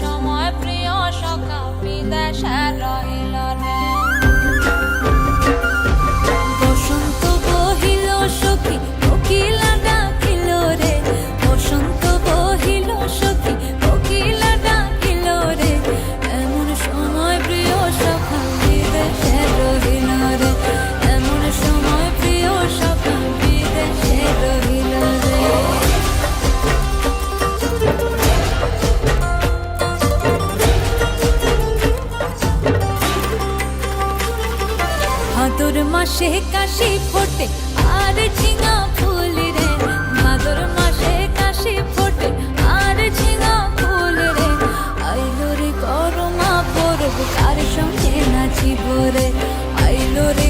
সময় প্রিয় সখা বিদেশে রহিল রে। বসন্ত বহিল সখী কোকিলা ডাকিল রে, বসন্ত বহিল সখী কোকিলা ডাকিল রে, এমন সময় প্রিয় সখা বিদেশে রহিল রে, এমন সময় প্রিয় সখা বিদেশে রহিল রে। ভাদর মাসে কাশি ফোটে আর ঝিঙা ফুল রে, ভাদর মাসে কাশি ফোটে আর ঝিঙা ফুল রে, আইলো রে করমা পরব কার সঙ্গে নাচিব রে, আইলো রে